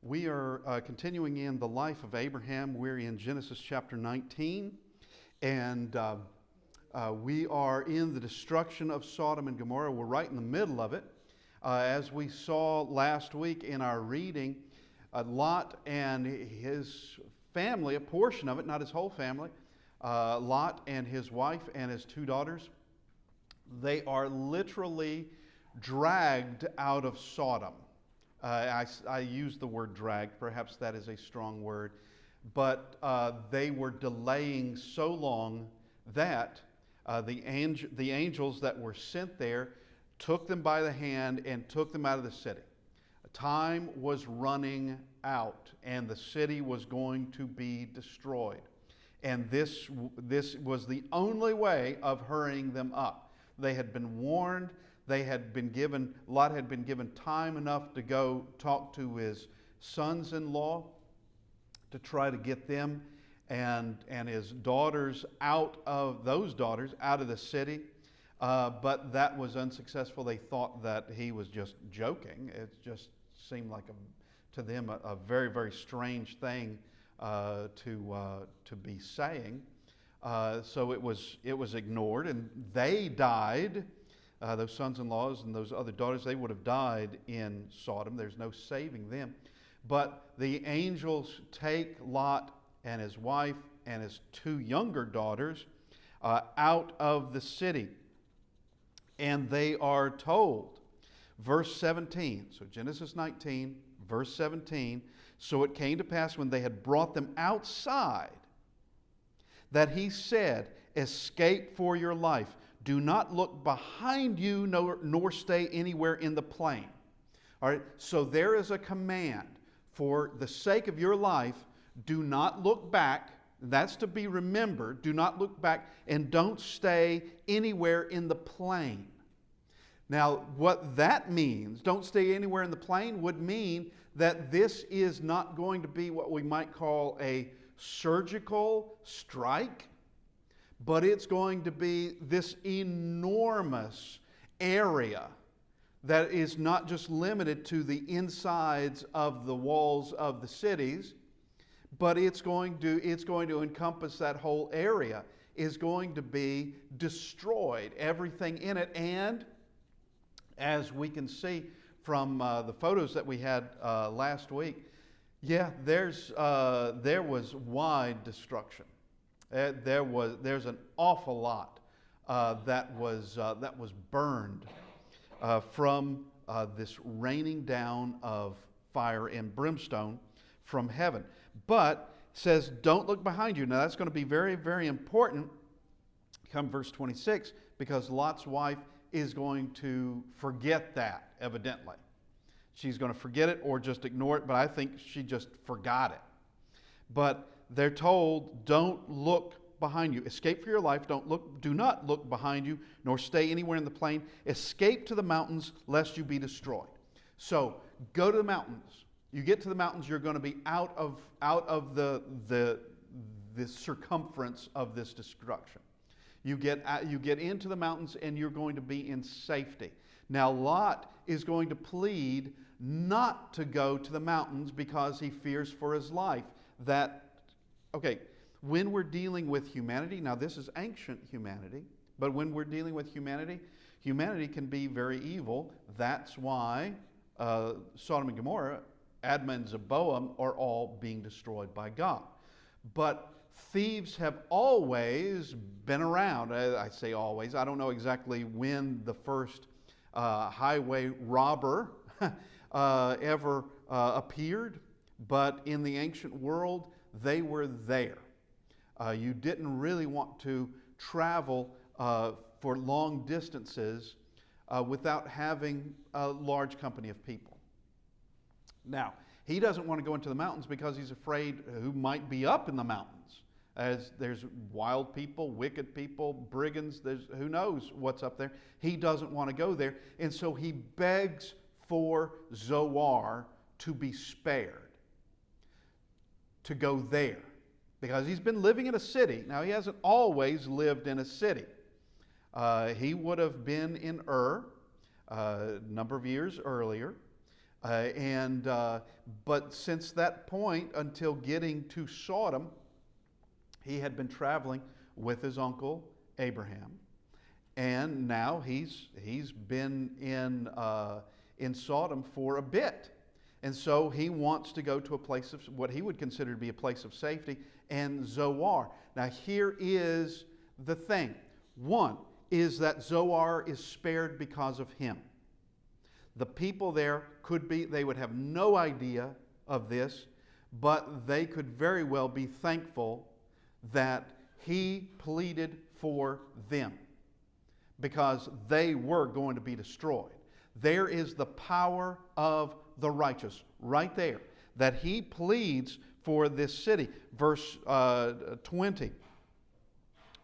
We are continuing in the life of Abraham. We're in Genesis chapter 19, and we are in the destruction of Sodom and Gomorrah. We're right in the middle of it. As we saw last week in our reading, Lot and his family, a portion of it, not his whole family, Lot and his wife and his two daughters, they are literally dragged out of Sodom. I use the word dragged, perhaps that is a strong word, but they were delaying so long that the angels that were sent there took them by the hand and took them out of the city. Time was running out and the city was going to be destroyed. And this was the only way of hurrying them up. They had been warned. Lot had been given time enough to go talk to his sons-in-law to try to get them and his daughters out of the city. But that was unsuccessful. They thought that he was just joking. It just seemed like to them a very, very strange thing to be saying. So it was ignored, and they died. Those sons-in-laws and those other daughters, they would have died in Sodom. There's no saving them. But the angels take Lot and his wife and his two younger daughters out of the city. And they are told, verse 17, so Genesis 19, verse 17, so it came to pass when they had brought them outside that he said, escape for your life. Do not look behind you, nor stay anywhere in the plain. All right, so there is a command. For the sake of your life, do not look back. That's to be remembered. Do not look back and don't stay anywhere in the plain. Now, what that means, don't stay anywhere in the plain, would mean that this is not going to be what we might call a surgical strike, but it's going to be this enormous area that is not just limited to the insides of the walls of the cities, but it's going to encompass that whole area, is going to be destroyed, everything in it. And as we can see from the photos that we had last week, there was wide destruction. There's an awful lot that was burned from this raining down of fire and brimstone from heaven. But it says, don't look behind you. Now that's going to be very, very important come verse 26, because Lot's wife is going to forget that, evidently. She's going to forget it or just ignore it, but I think she just forgot it. But they're told, don't look behind you. Escape for your life. Do not look behind you, nor stay anywhere in the plain. Escape to the mountains, lest you be destroyed. So go to the mountains. You get to the mountains, you're going to be out of the circumference of this destruction. You get into the mountains, and you're going to be in safety. Now Lot is going to plead not to go to the mountains because he fears for his life. When we're dealing with humanity, now this is ancient humanity, but when we're dealing with humanity, humanity can be very evil. That's why Sodom and Gomorrah, Admah and Zeboam are all being destroyed by God. But thieves have always been around. I say always. I don't know exactly when the first highway robber ever appeared, but in the ancient world, they were there. You didn't really want to travel for long distances without having a large company of people. Now, he doesn't want to go into the mountains because he's afraid who might be up in the mountains. As there's wild people, wicked people, brigands, who knows what's up there. He doesn't want to go there. And so he begs for Zoar to be spared, to go there. Because he's been living in a city. Now, he hasn't always lived in a city. He would have been in Ur a number of years earlier. But since that point until getting to Sodom, he had been traveling with his uncle Abraham, and now he's been in Sodom for a bit, and so he wants to go to a place of what he would consider to be a place of safety, and Zoar. Now here is the thing: one is that Zoar is spared because of him. The people there they would have no idea of this, but they could very well be thankful that he pleaded for them, because they were going to be destroyed. There is the power of the righteous right there, that he pleads for this city. Verse 20.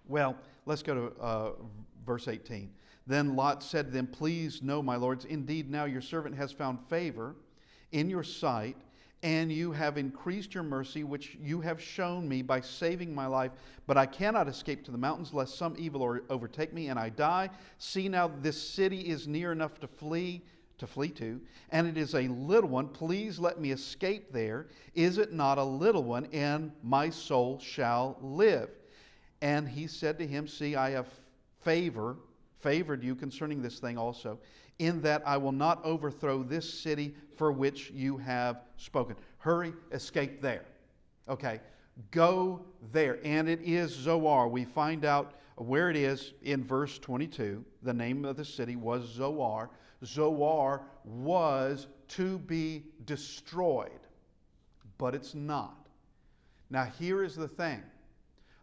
Well, let's go to verse 18. Then Lot said to them, "Please know, my lords, indeed now your servant has found favor in your sight, and you have increased your mercy, which you have shown me by saving my life. But I cannot escape to the mountains, lest some evil overtake me and I die. See now, this city is near enough to flee to, and it is a little one. Please let me escape there. Is it not a little one? And my soul shall live." And he said to him, "See, I have favored you concerning this thing also, in that I will not overthrow this city for which you have spoken." Hurry, escape there. Okay, go there. And it is Zoar. We find out where it is in verse 22. The name of the city was Zoar. Zoar was to be destroyed, but it's not. Now here is the thing.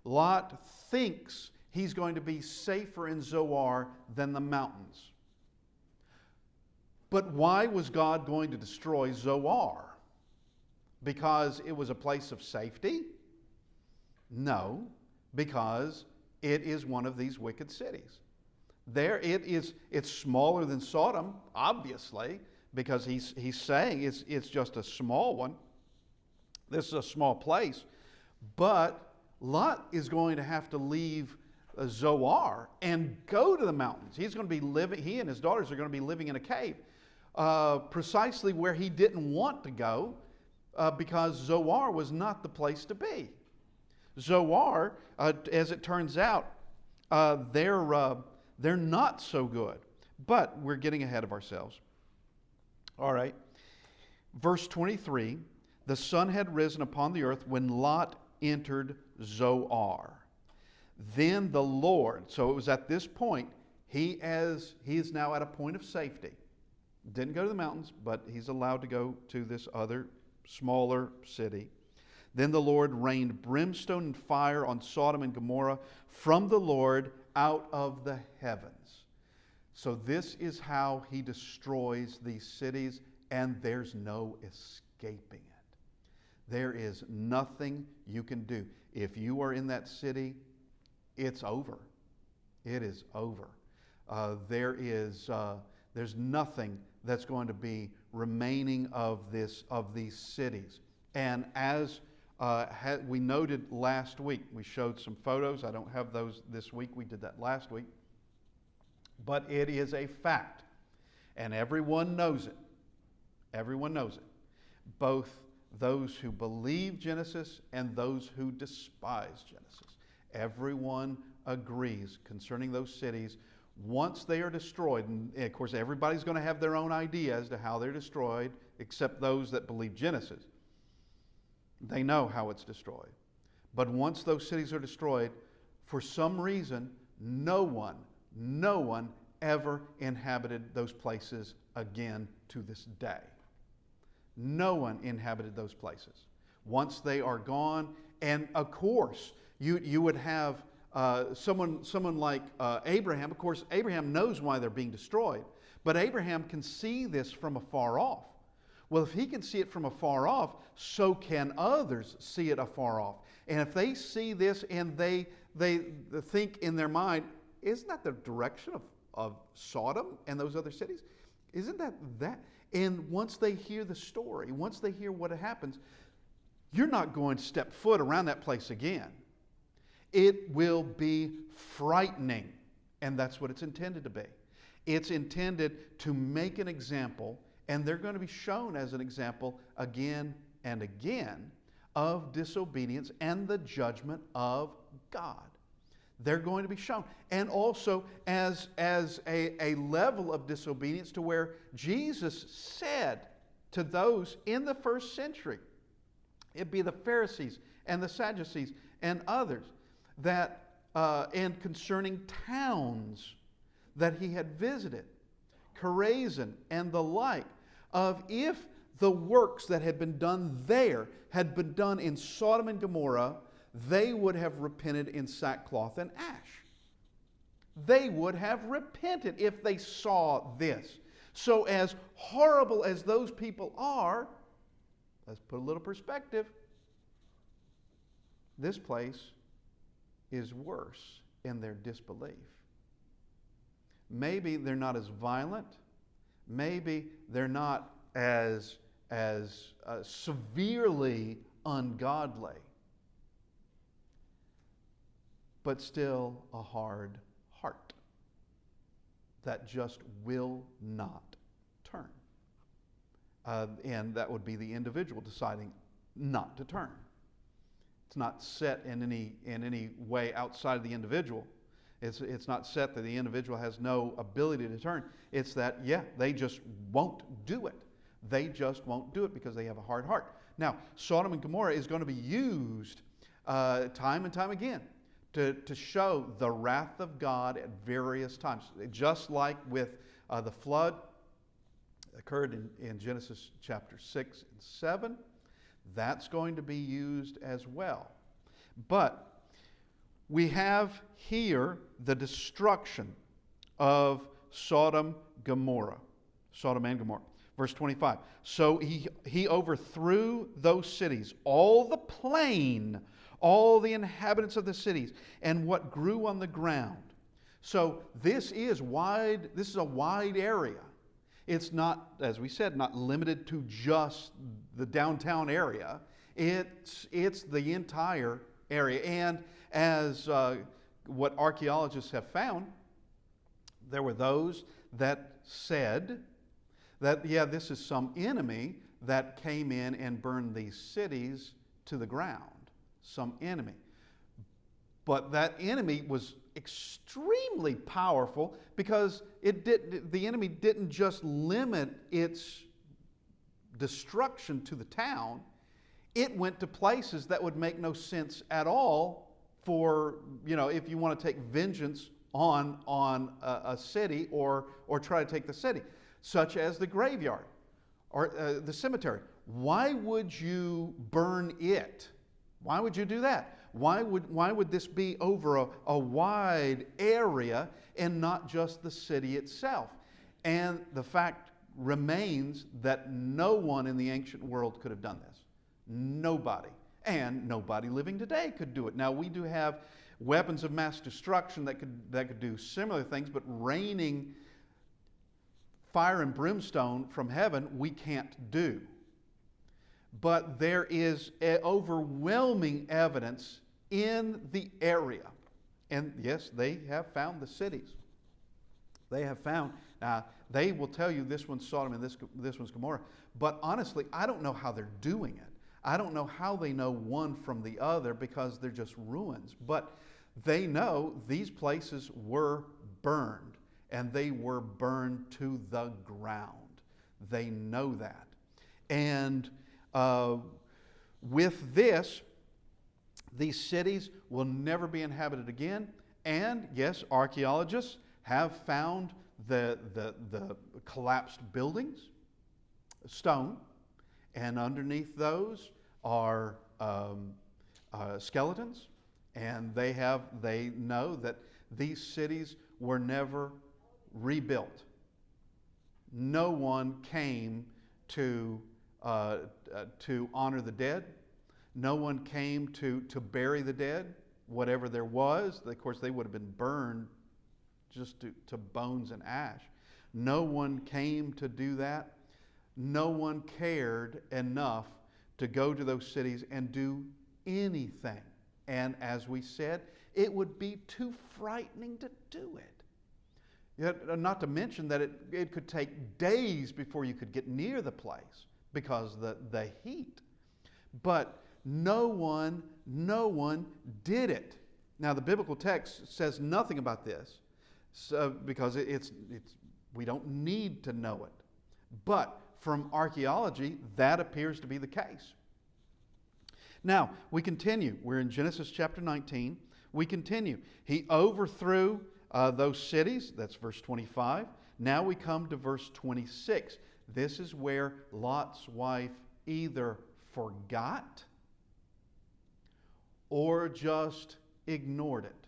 Lot thinks he's going to be safer in Zoar than the mountains. But why was God going to destroy Zoar? Because it was a place of safety? No, because it is one of these wicked cities. It's smaller than Sodom, obviously, because he's saying it's just a small one. This is a small place. But Lot is going to have to leave Zoar and go to the mountains. He and his daughters are going to be living in a cave, precisely where he didn't want to go, because Zoar was not the place to be. Zoar, as it turns out, they're not so good. But we're getting ahead of ourselves. All right. Verse 23, the sun had risen upon the earth when Lot entered Zoar. Then the Lord, so it was at this point, he is now at a point of safety. Didn't go to the mountains, but he's allowed to go to this other smaller city. Then the Lord rained brimstone and fire on Sodom and Gomorrah from the Lord out of the heavens. So this is how he destroys these cities, and there's no escaping it. There is nothing you can do. If you are in that city, it's over. It is over. There's nothing that's going to be remaining of these cities. And as we noted last week, we showed some photos. I don't have those this week. We did that last week. But it is a fact. And everyone knows it. Everyone knows it. Both those who believe Genesis and those who despise Genesis. Everyone agrees concerning those cities. Once they are destroyed, and of course everybody's going to have their own idea as to how they're destroyed, except those that believe Genesis. They know how it's destroyed. But once those cities are destroyed, for some reason, no one ever inhabited those places again to this day. No one inhabited those places. Once they are gone, and of course, you would have someone like Abraham. Of course, Abraham knows why they're being destroyed, but Abraham can see this from afar off. Well, if he can see it from afar off, so can others see it afar off. And if they see this and they think in their mind, isn't that the direction of Sodom and those other cities? Isn't that? And once they hear the story, once they hear what happens, you're not going to step foot around that place again. It will be frightening, and that's what it's intended to be. It's intended to make an example And they're going to be shown as an example again and again of disobedience and the judgment of God. They're going to be shown. And also as a level of disobedience to where Jesus said to those in the first century, it'd be the Pharisees and the Sadducees and others, that and concerning towns that he had visited, Chorazin and the like, of if the works that had been done there had been done in Sodom and Gomorrah, they would have repented in sackcloth and ash. They would have repented if they saw this. So as horrible as those people are, let's put a little perspective. This place is worse in their disbelief. Maybe they're not as violent. Maybe they're not as severely ungodly. But still a hard heart that just will not turn. And that would be the individual deciding not to turn. It's not set in any way outside of the individual. It's not set that the individual has no ability to turn. It's that, they just won't do it. They just won't do it because they have a hard heart. Now, Sodom and Gomorrah is going to be used time and time again to show the wrath of God at various times. Just like with the flood occurred in Genesis chapter 6 and 7. That's going to be used as well. But we have here the destruction of Sodom and Gomorrah. Verse 25. So he overthrew those cities, all the plain, all the inhabitants of the cities, and what grew on the ground. So this is wide. This is a wide area. It's not, as we said, not limited to just the downtown area. It's the entire area. And as what archaeologists have found, there were those that said that, this is some enemy that came in and burned these cities to the ground. Some enemy. But that enemy was extremely powerful because the enemy didn't just limit its destruction to the town. It went to places that would make no sense at all for, if you want to take vengeance on a city or try to take the city, such as the graveyard or the cemetery. Why would you burn it? Why would you do that? Why would this be over a wide area and not just the city itself? And the fact remains that no one in the ancient world could have done this. Nobody. And nobody living today could do it. Now, we do have weapons of mass destruction that could do similar things, but raining fire and brimstone from heaven we can't do. But there is overwhelming evidence in the area. And yes, they have found the cities. They have found, they will tell you this one's Sodom and this one's Gomorrah. But honestly, I don't know how they're doing it. I don't know how they know one from the other because they're just ruins. But they know these places were burned, and they were burned to the ground. They know that. And with this, these cities will never be inhabited again. And yes, archaeologists have found the collapsed buildings, stone, and underneath those are skeletons. And they know that these cities were never rebuilt. No one came to honor the dead. No one came to bury the dead. Whatever there was, of course, they would have been burned just to bones and ash. No one came to do that. No one cared enough to go to those cities and do anything. And as we said, it would be too frightening to do it. Yet, not to mention that it could take days before you could get near the place because of the heat. But no one did it. Now, the biblical text says nothing about this because we don't need to know it. But from archaeology, that appears to be the case. Now, we continue. We're in Genesis chapter 19. We continue. He overthrew those cities. That's verse 25. Now we come to verse 26. This is where Lot's wife either forgot or just ignored it.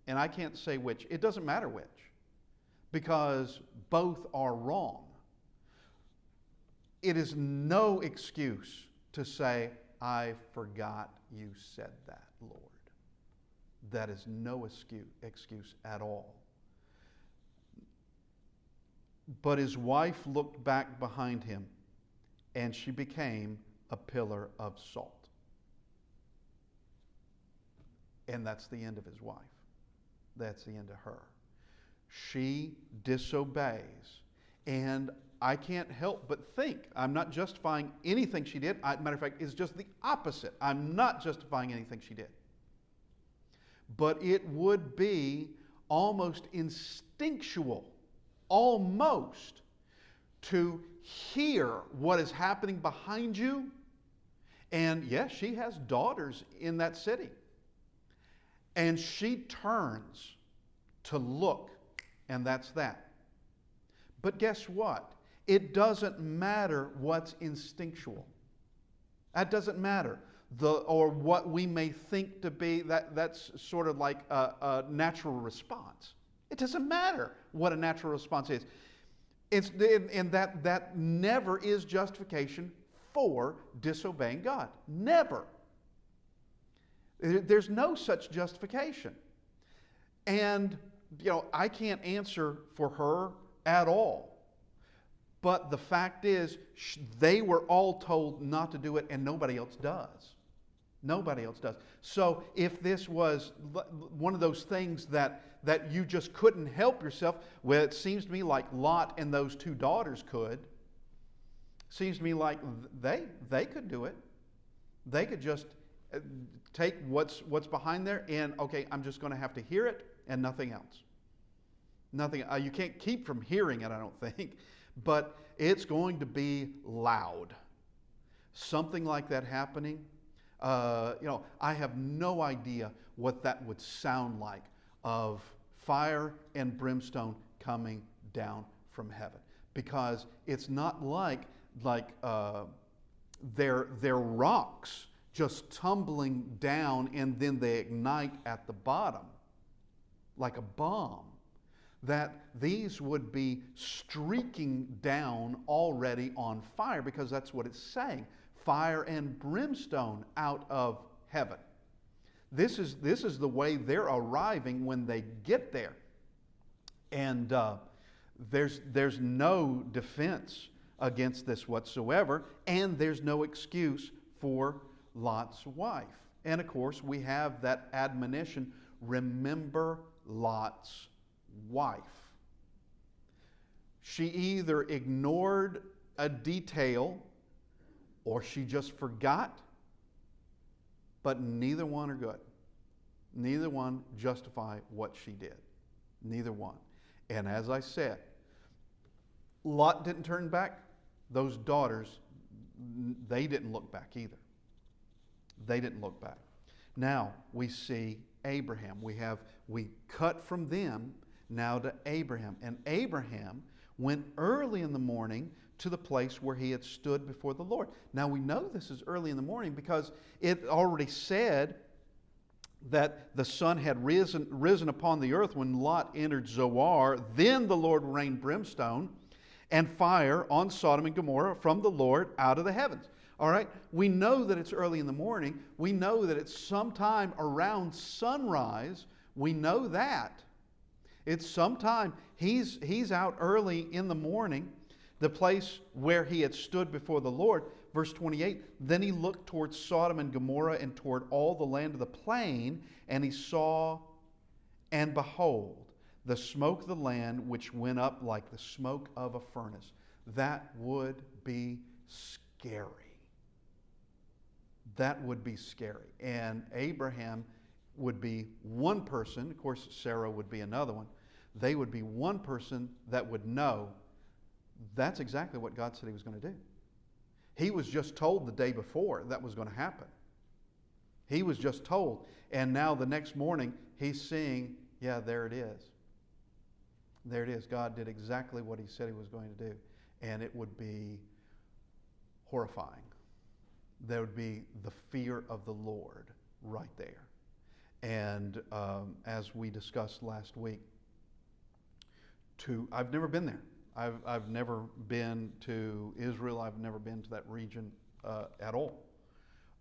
And I can't say which. It doesn't matter which, because both are wrong. It is no excuse to say, I forgot you said that, Lord. That is no excuse at all. But his wife looked back behind him, and she became a pillar of salt. And that's the end of his wife. That's the end of her. She disobeys. And I can't help but think, I'm not justifying anything she did. Matter of fact, it's just the opposite. I'm not justifying anything she did. But it would be almost instinctual, almost, to hear what is happening behind you. And yes, she has daughters in that city. And she turns to look, and that's that. But guess what? It doesn't matter what's instinctual. That doesn't matter. Or what we may think to be, that's sort of like a natural response. It doesn't matter what a natural response is. And that never is justification for disobeying God. Never. There's no such justification. And, I can't answer for her at all. But the fact is, they were all told not to do it, and nobody else does. Nobody else does. So if this was one of those things that you just couldn't help yourself, well, it seems to me like Lot and those two daughters could. Seems to me like they could do it. They could just take what's behind there and, okay, I'm just going to have to hear it and nothing else. Nothing. You can't keep from hearing it, I don't think. But it's going to be loud. Something like that happening. I have no idea what that would sound like, of fire and brimstone coming down from heaven, because it's not like they're rocks just tumbling down and then they ignite at the bottom like a bomb. That these would be streaking down already on fire, because that's what it's saying. Fire and brimstone out of heaven. This is the way they're arriving when they get there. And there's no defense against this whatsoever, and there's no excuse for Lot's wife. And of course, we have that admonition, remember Lot's wife. She either ignored a detail or she just forgot, but neither one are good. Neither one justify what she did. Neither one. And as I said, Lot didn't turn back. Those daughters, they didn't look back either. They didn't look back. Now we see Abraham. We cut from them now to Abraham. And Abraham went early in the morning to the place where he had stood before the Lord. Now we know this is early in the morning because it already said that the sun had risen upon the earth when Lot entered Zoar. Then the Lord rained brimstone and fire on Sodom and Gomorrah from the Lord out of the heavens. All right, we know that it's early in the morning. We know that it's sometime around sunrise. We know that. It's sometime, he's out early in the morning, the place where he had stood before the Lord. Verse 28, then he looked toward Sodom and Gomorrah and toward all the land of the plain, and he saw, and behold, the smoke of the land which went up like the smoke of a furnace. That would be scary. That would be scary. And Abraham would be one person, of course Sarah would be another one. They would be one person that would know that's exactly what God said he was going to do. He was just told the day before that was going to happen. He was just told. And now the next morning he's seeing, yeah, there it is. There it is. God did exactly what he said he was going to do. And it would be horrifying. There would be the fear of the Lord right there. And as we discussed last week, I've never been there. I've never been to Israel. I've never been to that region at all.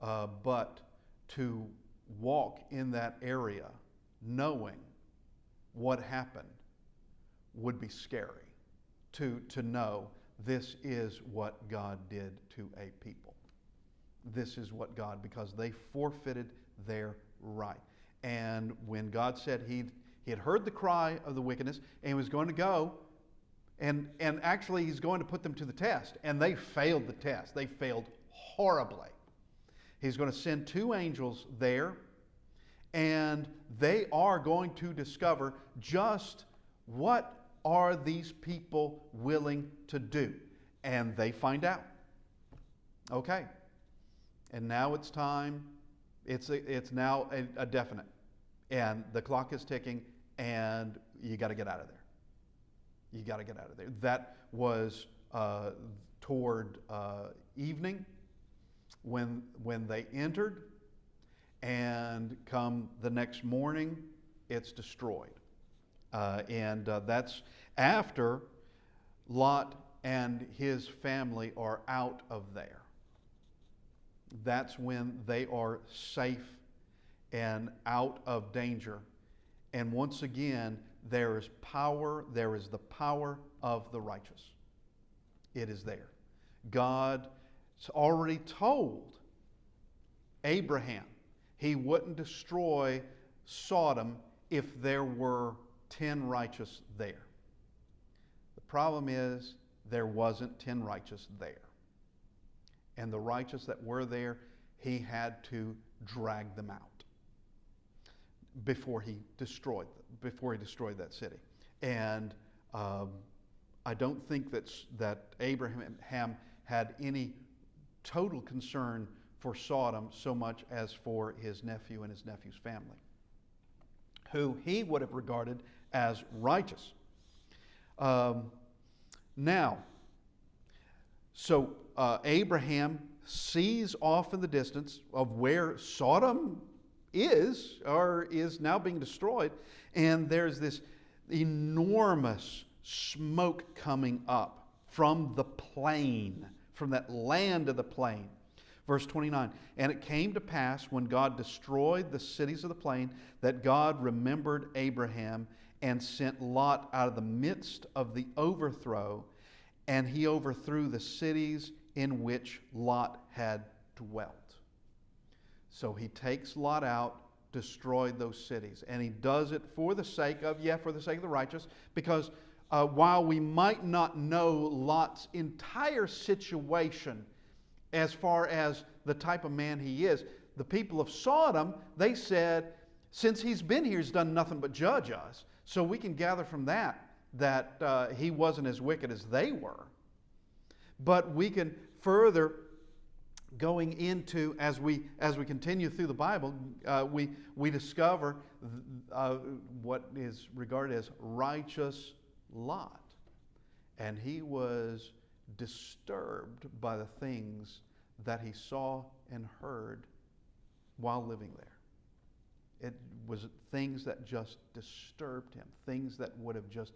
But to walk in that area knowing what happened would be scary. To know this is what God did to a people. This is what God, because they forfeited their right. And when God said he had heard the cry of the wickedness and he was going to go, and actually he's going to put them to the test, and they failed the test. They failed horribly. He's going to send 2 angels there, and they are going to discover just what are these people willing to do. And they find out. Okay. And now it's time. It's now a definite. And the clock is ticking, and you got to get out of there. You got to get out of there. That was toward evening when they entered, and come the next morning, it's destroyed. And that's after Lot and his family are out of there. That's when they are safe and out of danger. And once again, there is power. There is the power of the righteous. It is there. God has already told Abraham he wouldn't destroy Sodom if there were 10 righteous there. The problem is there wasn't 10 righteous there. And the righteous that were there, he had to drag them out before he destroyed that city. And I don't think that Abraham had any total concern for Sodom so much as for his nephew and his nephew's family, who he would have regarded as righteous. Abraham sees off in the distance of where Sodom is, or is now being destroyed, and there's this enormous smoke coming up from the plain, from that land of the plain. Verse 29, and it came to pass when God destroyed the cities of the plain that God remembered Abraham and sent Lot out of the midst of the overthrow, and he overthrew the cities in which Lot had dwelt. So he takes Lot out, destroyed those cities, and he does it for the sake of the righteous, because while we might not know Lot's entire situation as far as the type of man he is, the people of Sodom, they said, since he's been here, he's done nothing but judge us. So we can gather from that he wasn't as wicked as they were. But we can further, going into, as we continue through the Bible, we discover what is regarded as righteous Lot. And he was disturbed by the things that he saw and heard while living there. It was things that just disturbed him, things that would have just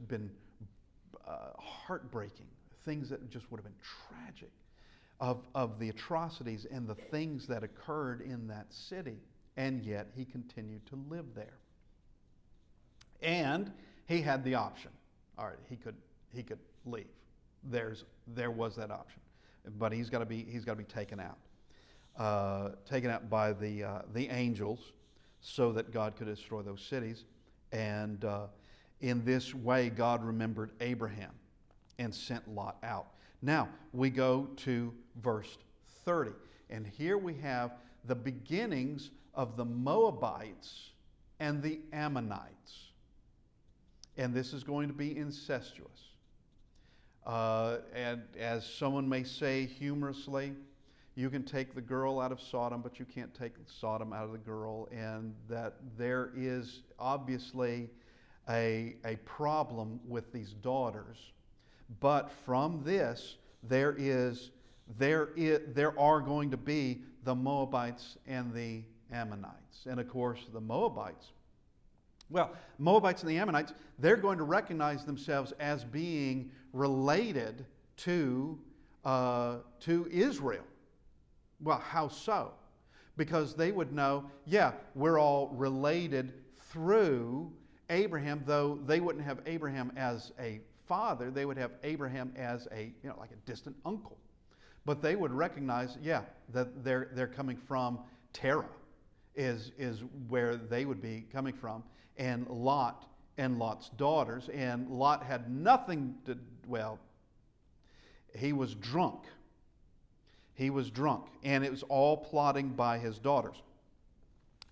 been heartbreaking, things that just would have been tragic, of the atrocities and the things that occurred in that city. And yet he continued to live there. And he had the option. All right, he could leave. There was that option, but he's got to be taken out by the angels, so that God could destroy those cities. And in this way, God remembered Abraham and sent Lot out. Now, we go to verse 30. And here we have the beginnings of the Moabites and the Ammonites. And this is going to be incestuous. And as someone may say humorously, you can take the girl out of Sodom, but you can't take Sodom out of the girl. And that there is obviously a problem with these daughters. But from this, there are going to be the Moabites and the Ammonites. And of course, the Moabites, Moabites and the Ammonites, they're going to recognize themselves as being related to Israel. Well, how so? Because they would know, we're all related through Abraham, though they wouldn't have Abraham as a father, they would have Abraham as like a distant uncle. But they would recognize, that they're coming from Terah, is where they would be coming from, and Lot and Lot's daughters. And Lot had nothing to, he was drunk. He was drunk, and it was all plotting by his daughters.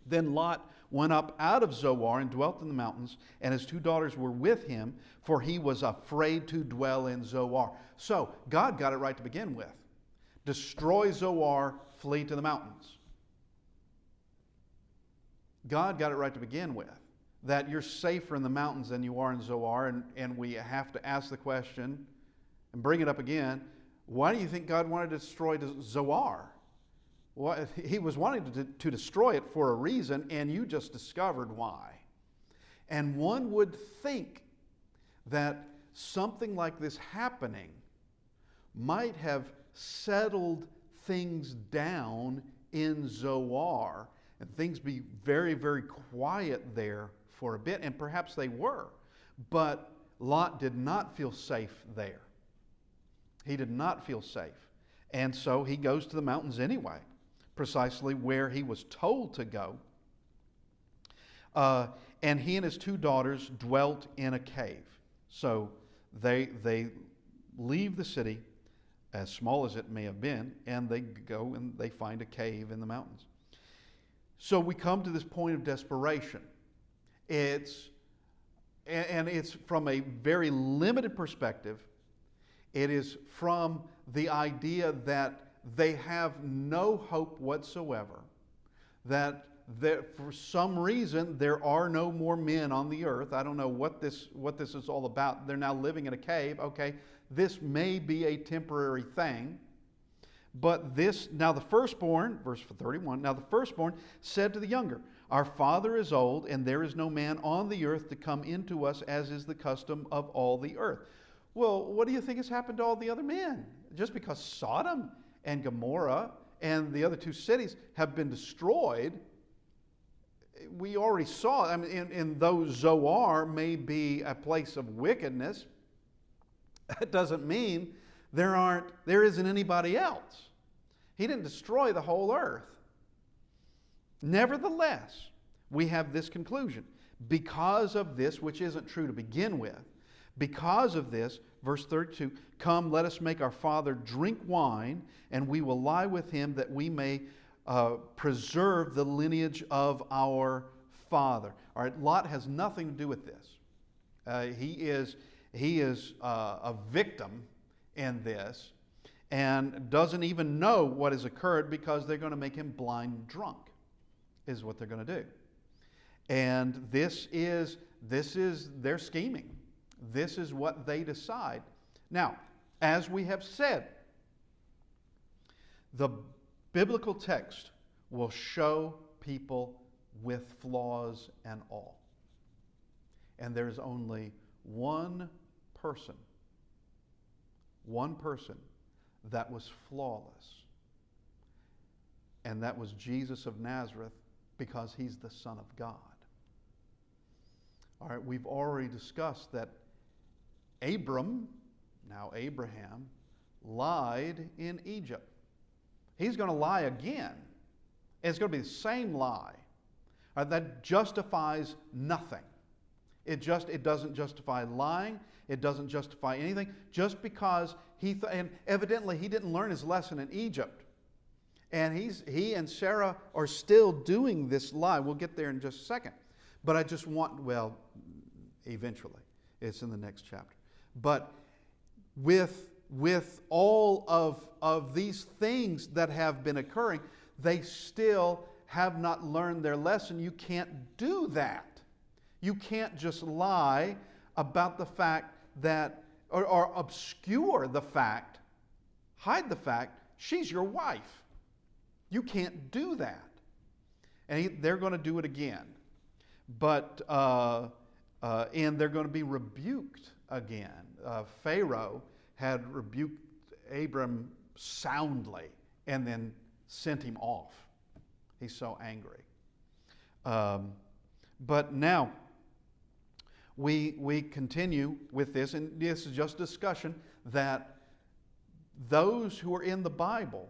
Then Lot went up out of Zoar and dwelt in the mountains, and his 2 daughters were with him, for he was afraid to dwell in Zoar. So God got it right to begin with. Destroy Zoar, flee to the mountains. God got it right to begin with, that you're safer in the mountains than you are in Zoar, and we have to ask the question and bring it up again. Why do you think God wanted to destroy Zoar? Well, he was wanting to destroy it for a reason, and you just discovered why. And one would think that something like this happening might have settled things down in Zoar, and things be very, very quiet there for a bit, and perhaps they were. But Lot did not feel safe there. He did not feel safe. And so he goes to the mountains anyway, precisely where he was told to go. And he and his 2 daughters dwelt in a cave. So they leave the city, as small as it may have been, and they go and they find a cave in the mountains. So we come to this point of desperation. It's from a very limited perspective. It is from the idea that they have no hope whatsoever, that for some reason there are no more men on the earth. I don't know what this is all about. They're now living in a cave. Okay, this may be a temporary thing. But now the firstborn, verse 31, now the firstborn said to the younger, our father is old, and there is no man on the earth to come into us, as is the custom of all the earth. Well, what do you think has happened to all the other men? Just because Sodom and Gomorrah and the other 2 cities have been destroyed, we already saw, and though Zoar may be a place of wickedness, that doesn't mean there isn't anybody else. He didn't destroy the whole earth. Nevertheless, we have this conclusion. Because of this, which isn't true to begin with, because of this, verse 32, come, let us make our father drink wine, and we will lie with him, that we may preserve the lineage of our father. All right, Lot has nothing to do with this. He is a victim in this, and doesn't even know what has occurred, because they're going to make him blind and drunk, is what they're going to do. And this is their scheming. This is what they decide. Now, as we have said, the biblical text will show people with flaws and all. And there's only one person that was flawless. And that was Jesus of Nazareth, because he's the Son of God. All right, we've already discussed that Abraham, lied in Egypt. He's going to lie again. It's going to be the same lie. That justifies nothing. It doesn't justify lying. It doesn't justify anything. Just because and evidently he didn't learn his lesson in Egypt. And he and Sarah are still doing this lie. We'll get there in just a second. But I just want, well, eventually. It's in the next chapter. But with all of these things that have been occurring, they still have not learned their lesson. You can't do that. You can't just lie about the fact that, or obscure the fact, hide the fact, she's your wife. You can't do that. And they're going to do it again. But, and they're going to be rebuked again. Pharaoh had rebuked Abram soundly and then sent him off. He's so angry. But now, we continue with this, and this is just discussion, that those who are in the Bible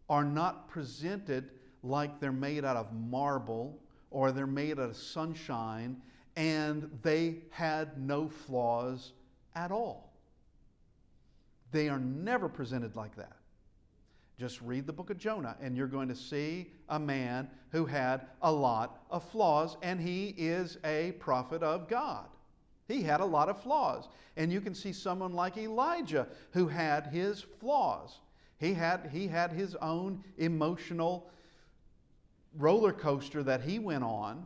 are not presented like they're made out of marble or they're made out of sunshine and they had no flaws at all. They are never presented like that. Just read the book of Jonah and you're going to see a man who had a lot of flaws, and he is a prophet of God. He had a lot of flaws. And you can see someone like Elijah who had his flaws. He had his own emotional roller coaster that he went on.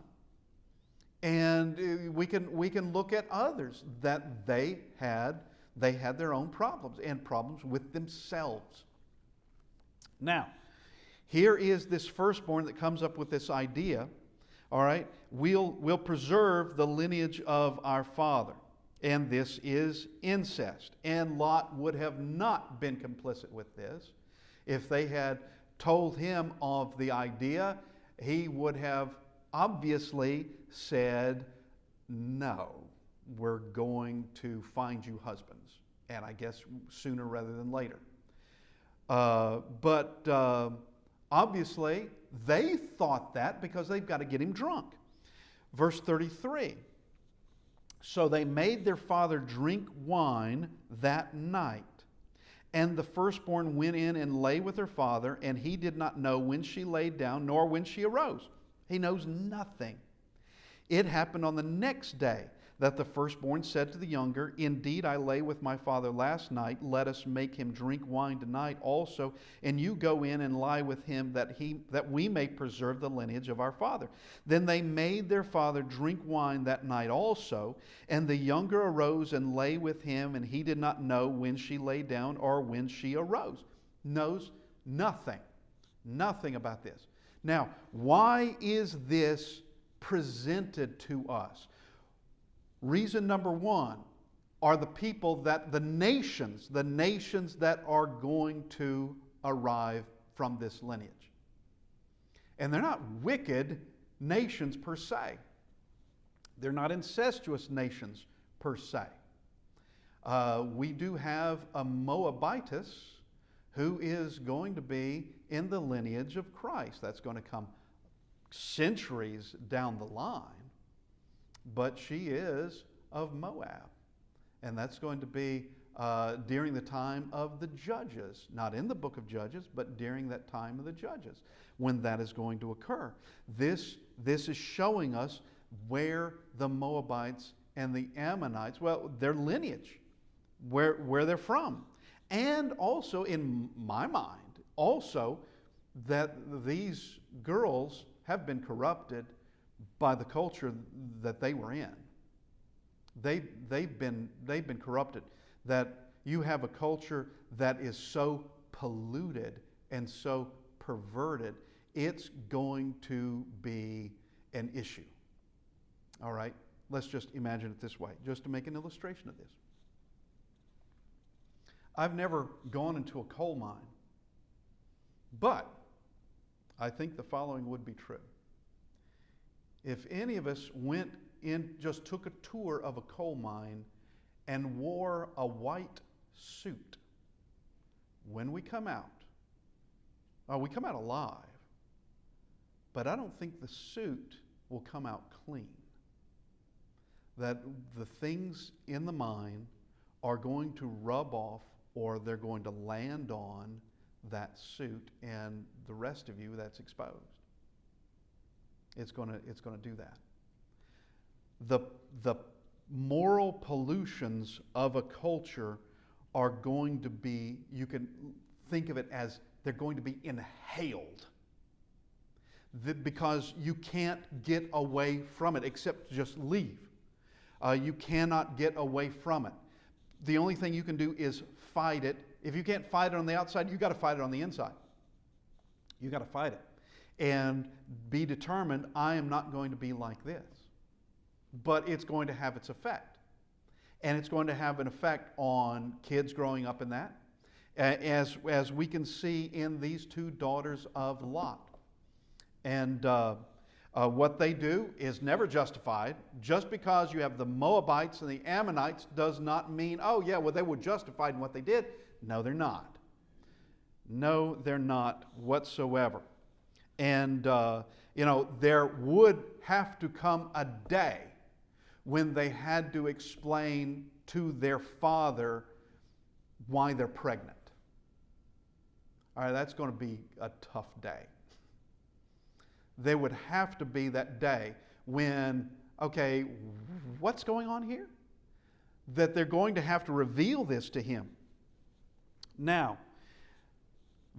And we can look at others that they had their own problems and problems with themselves. Now, here is this firstborn that comes up with this idea. All right, we'll preserve the lineage of our father. And this is incest. And Lot would have not been complicit with this. If they had told him of the idea, he would have obviously said, no, we're going to find you husbands. And I guess sooner rather than later. But obviously, they thought that because they've got to get him drunk. Verse 33. So they made their father drink wine that night. And the firstborn went in and lay with her father, and he did not know when she laid down, nor when she arose. He knows nothing. It happened on the next day that the firstborn said to the younger, indeed, I lay with my father last night. Let us make him drink wine tonight also, and you go in and lie with him, that we may preserve the lineage of our father. Then they made their father drink wine that night also, and the younger arose and lay with him, and he did not know when she lay down or when she arose. Knows nothing about this. Now, why is this presented to us? Reason number one are the people the nations that are going to arrive from this lineage. And they're not wicked nations per se. They're not incestuous nations per se. We do have a Moabitess who is going to be in the lineage of Christ. That's going to come centuries down the line. But she is of Moab. And that's going to be during the time of the Judges. Not in the book of Judges, but during that time of the Judges, when that is going to occur. This is showing us where the Moabites and the Ammonites, well, their lineage, where they're from. And also, in my mind, also that these girls have been corrupted by the culture that they were in. They've been corrupted. That you have a culture that is so polluted and so perverted, it's going to be an issue. All right? Let's just imagine it this way, just to make an illustration of this. I've never gone into a coal mine, but I think the following would be true. If any of us went in, just took a tour of a coal mine and wore a white suit, when we come out alive, but I don't think the suit will come out clean. that the things in the mind are going to rub off, or they're going to land on that suit, and the rest of you that's exposed. It's going to do that. The moral pollutions of a culture are going to be, you can think of it as they're going to be inhaled. Because you can't get away from it except just leave. You cannot get away from it. The only thing you can do is fight it. If you can't fight it on the outside, you've got to fight it on the inside. You've got to fight it. And be determined, I am not going to be like this. But it's going to have its effect. And it's going to have an effect on kids growing up in that, as we can see in these two daughters of Lot. And what they do is never justified. Just because you have the Moabites and the Ammonites does not mean, oh yeah, well they were justified in what they did. No, they're not. No, they're not whatsoever. And, there would have to come a day when they had to explain to their father why they're pregnant. All right, that's going to be a tough day. There would have to be that day when, okay, what's going on here? That they're going to have to reveal this to him. Now,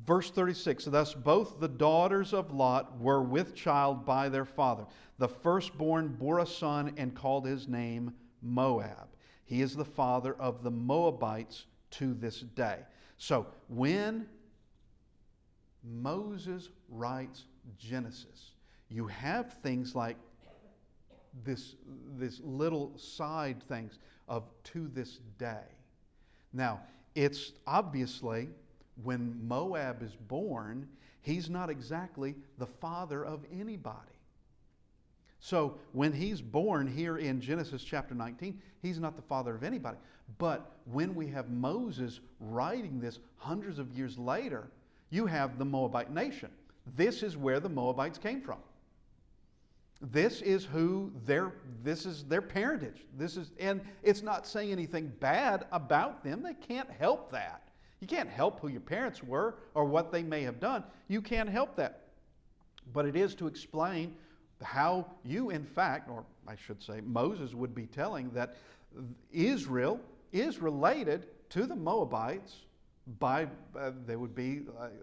verse 36, thus both the daughters of Lot were with child by their father. The firstborn bore a son and called his name Moab. He is the father of the Moabites to this day. So when Moses writes Genesis, you have things like this little side things of to this day. Now, it's obviously when Moab is born, he's not exactly the father of anybody. So when he's born here in Genesis chapter 19, he's not the father of anybody. But when we have Moses writing this hundreds of years later, you have the Moabite nation. This is where the Moabites came from. This is their parentage. And it's not saying anything bad about them. They can't help that. You can't help who your parents were or what they may have done. You can't help that. But it is to explain how you, in fact, or I should say Moses would be telling that Israel is related to the Moabites by, they would be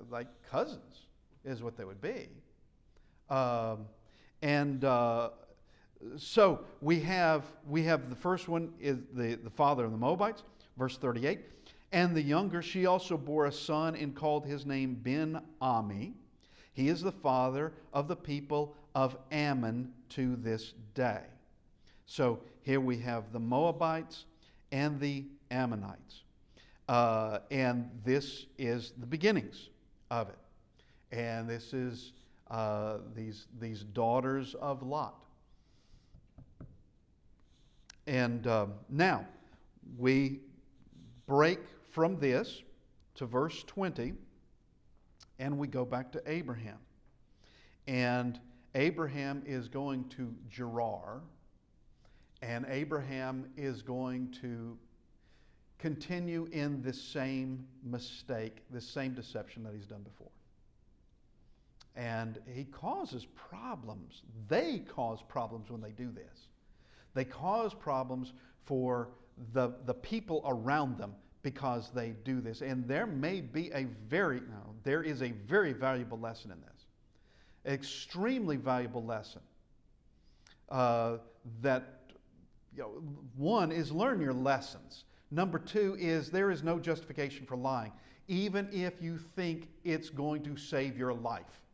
like cousins is what they would be. So we have the first one is the father of the Moabites, verse 38. And the younger, she also bore a son and called his name Ben-Ami. He is the father of the people of Ammon to this day. So here we have the Moabites and the Ammonites. And this is the beginnings of it. And this is these daughters of Lot. And now we break from this to verse 20, and we go back to Abraham. And Abraham is going to Gerar, and Abraham is going to continue in this same mistake, this same deception that he's done before. And he causes problems. They cause problems when they do this. They cause problems for the people around them because they do this. And there is a very valuable lesson in this. Extremely valuable lesson. One is learn your lessons. Number two is there is no justification for lying, even if you think it's going to save your life.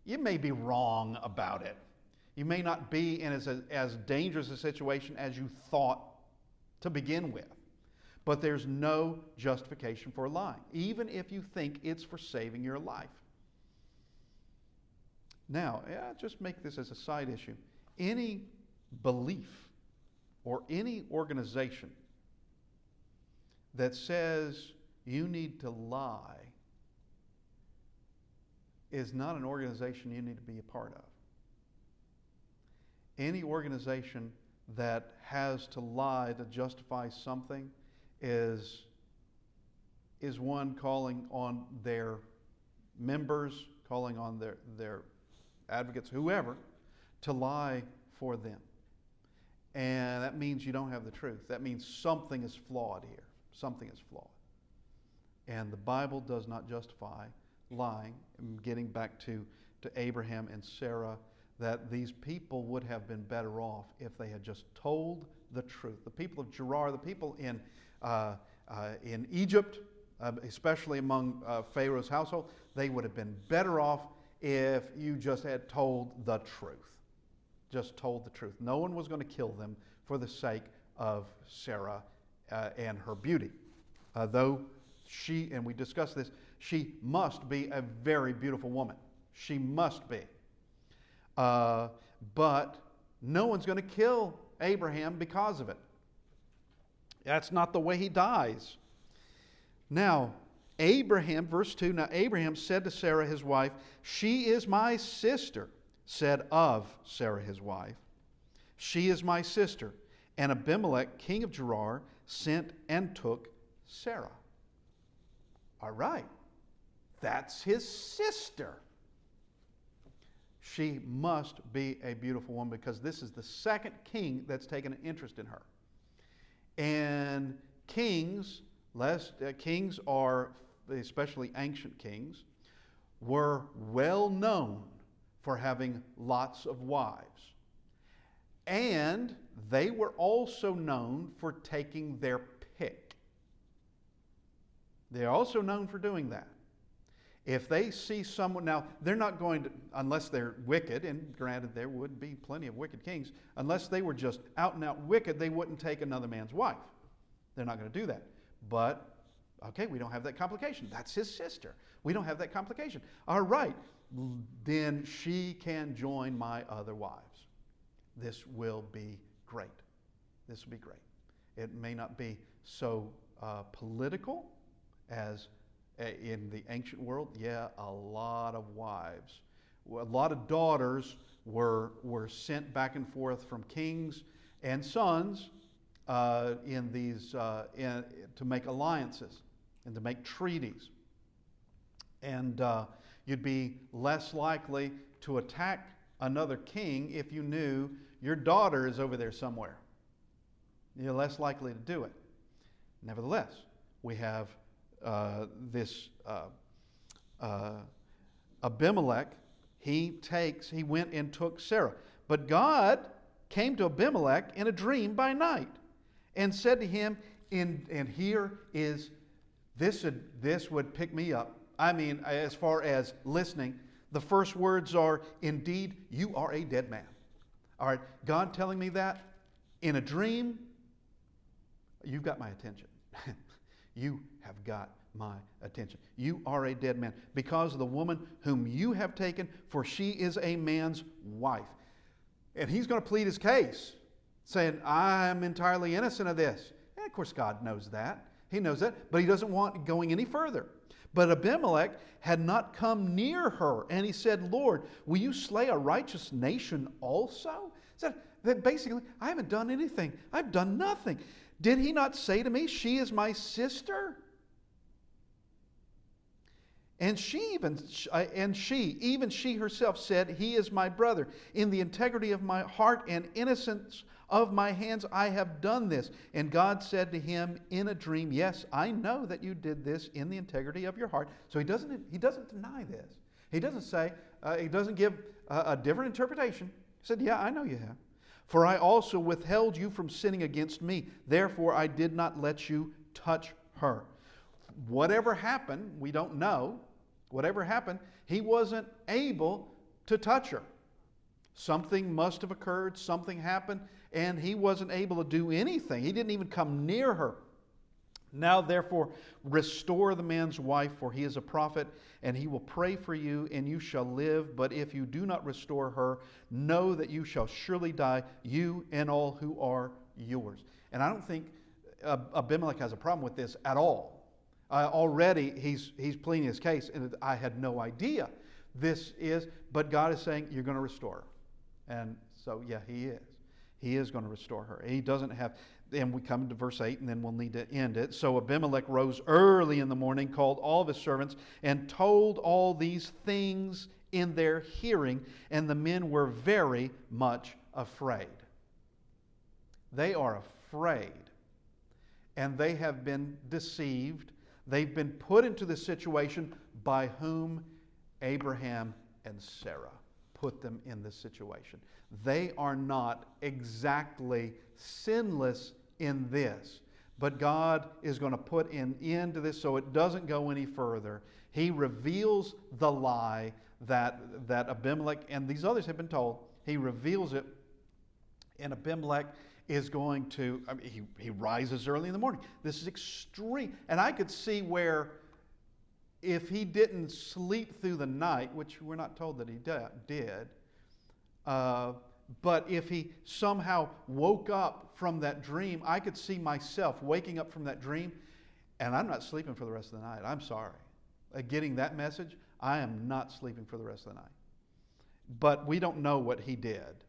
You may be wrong about it. You may not be in as dangerous a situation as you thought to begin with. But there's no justification for lying, even if you think it's for saving your life. Now, just make this as a side issue. Any belief or any organization that says you need to lie is not an organization you need to be a part of. Any organization that has to lie to justify something is one calling on their members, calling on their advocates, whoever, to lie for them. And that means you don't have the truth. That means something is flawed here. Something is flawed. And the Bible does not justify lying. And getting back to Abraham and Sarah, that these people would have been better off if they had just told the truth. The people of Gerar, the people in Egypt, especially among Pharaoh's household, they would have been better off if you just had told the truth. Just told the truth. No one was going to kill them for the sake of Sarah and her beauty. Though she, and we discussed this, she must be a very beautiful woman. She must be. But no one's going to kill Abraham because of it. That's not the way he dies. Now, Abraham, verse 2, now Abraham said to Sarah his wife, "She is my sister," said of Sarah his wife, "She is my sister." And Abimelech, king of Gerar, sent and took Sarah. All right. That's his sister. She must be a beautiful woman because this is the second king that's taken an interest in her. And kings are, especially ancient kings, were well known for having lots of wives. And they were also known for taking their pick. They're also known for doing that. If they see someone, now they're not going to, unless they're wicked, and granted there would be plenty of wicked kings, unless they were just out and out wicked, they wouldn't take another man's wife. They're not going to do that. But, okay, we don't have that complication. That's his sister. We don't have that complication. All right, then she can join my other wives. This will be great. This will be great. It may not be so political as in the ancient world. Yeah, a lot of wives. A lot of daughters were sent back and forth from kings and sons in these to make alliances and to make treaties. And you'd be less likely to attack another king if you knew your daughter is over there somewhere. You're less likely to do it. Nevertheless, we have this Abimelech. He went and took Sarah. But God came to Abimelech in a dream by night and said to him, and here is, this would pick me up. I mean, as far as listening, the first words are, "Indeed, you are a dead man." All right, God telling me that in a dream, you've got my attention. You have got my attention. You are a dead man because of the woman whom you have taken, for she is a man's wife. And he's going to plead his case, saying, I'm entirely innocent of this. And of course, God knows that. He knows that, but he doesn't want going any further. But Abimelech had not come near her, and he said, Lord, will you slay a righteous nation also? He said that basically, I haven't done anything. I've done nothing. Did he not say to me, she is my sister? And even she herself said, he is my brother. In the integrity of my heart and innocence of my hands, I have done this. And God said to him in a dream, yes, I know that you did this in the integrity of your heart. So he doesn't deny this. He doesn't say, he doesn't give a different interpretation. He said, yeah, I know you have. For I also withheld you from sinning against me. Therefore, I did not let you touch her. Whatever happened, we don't know. Whatever happened, he wasn't able to touch her. Something must have occurred, something happened, and he wasn't able to do anything. He didn't even come near her. Now, therefore, restore the man's wife, for he is a prophet, and he will pray for you, and you shall live. But if you do not restore her, know that you shall surely die, you and all who are yours. And I don't think Abimelech has a problem with this at all. Already, he's pleading his case, and I had no idea this is, but God is saying, you're going to restore her. And so, yeah, he is. He is going to restore her. He doesn't have, and we come to verse 8, and then we'll need to end it. So Abimelech rose early in the morning, called all of his servants, and told all these things in their hearing, and the men were very much afraid. They are afraid, and they have been deceived. They've been put into this situation by whom? Abraham and Sarah put them in this situation. They are not exactly sinless in this, but God is going to put an end to this so it doesn't go any further. He reveals the lie that Abimelech and these others have been told. He reveals it, and Abimelech is going to, he rises early in the morning. This is extreme. And I could see where if he didn't sleep through the night, which we're not told that he did, but if he somehow woke up from that dream, I could see myself waking up from that dream, and I'm not sleeping for the rest of the night. I'm sorry. Getting that message, I am not sleeping for the rest of the night. But we don't know what he did.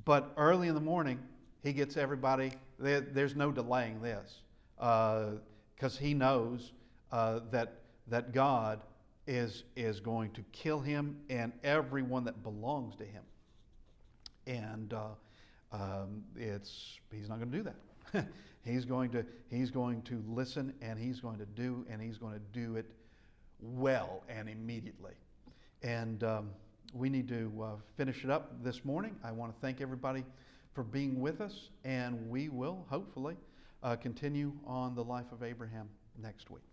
But early in the morning, he gets everybody, there's no delaying this, because he knows that God is going to kill him and everyone that belongs to him. And he's not going to do that. He's going to listen, and he's going to do it well and immediately. And we need to finish it up this morning. I want to thank everybody for being with us, and we will hopefully continue on the life of Abraham next week.